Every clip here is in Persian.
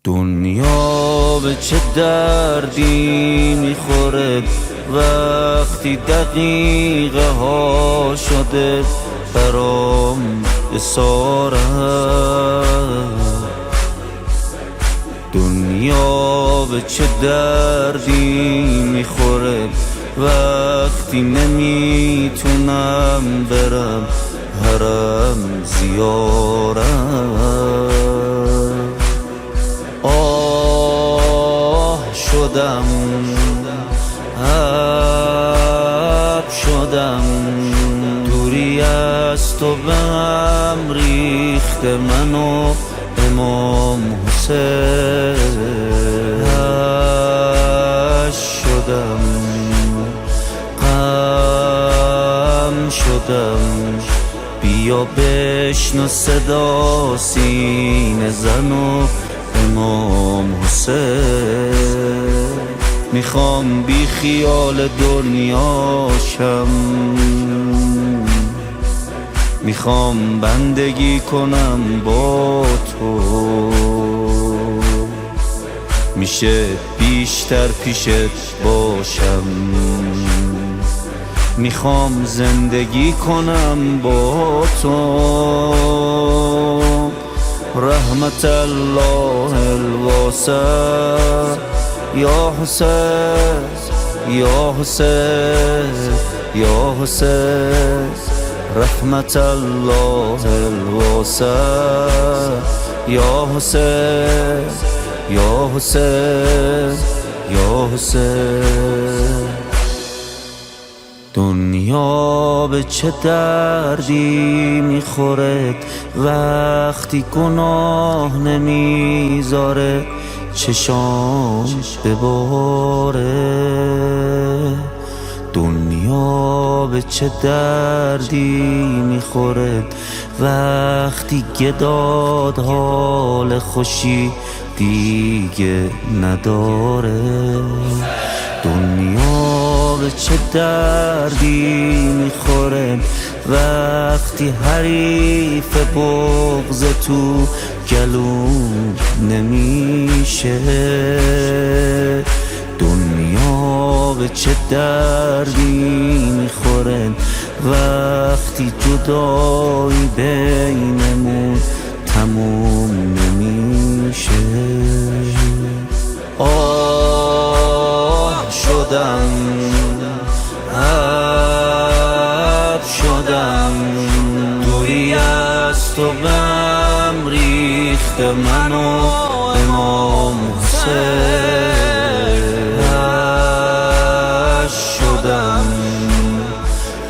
دنیا به چه دردی میخوره وقتی دقیقه ها شده برام اسارت. دنیا به چه دردی میخوره وقتی نمیتونم برم حرم زیارت. شدم حب شدم دوری از تو به هم ریخته منو امام حسین. شدم غم شدم بیا بشنو صدا سینه زنو امام حسین. میخوام بی خیال دنیاشم، میخوام بندگی کنم با تو، میشه بیشتر پیشت باشم، میخوام زندگی کنم با تو. رحمت الله الواسع یا حسین یا حسین یا حسین. رحمت الله الواسع یا حسین یا حسین یا حسین. دنیا به چه دردی میخوره وقتی گناه نمیذاره چشام بباره. دنیا به چه دردی میخوره وقتی گداد حال خوشی دیگه نداره. دنیا به چه دردی میخوره وقتی حریف بغض تو گلوم نمیشه. دنیا به چه دردی میخوره وقتی جدایی بینمون تموم نمیشه. شدم حب شدم دوری از تو به هم ریخته منو امام حسین. شدم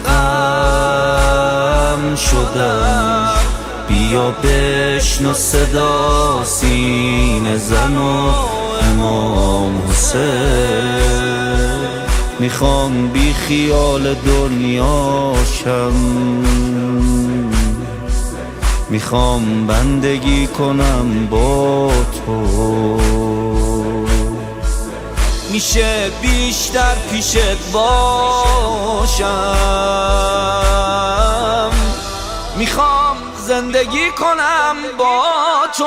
غم شدم بیا بشنو صدا سینه زنو امام حسین. میخوام بی خیال دنیاشم، میخوام بندگی کنم با تو، میشه بیشتر پیشت باشم، میخوام زندگی کنم با تو.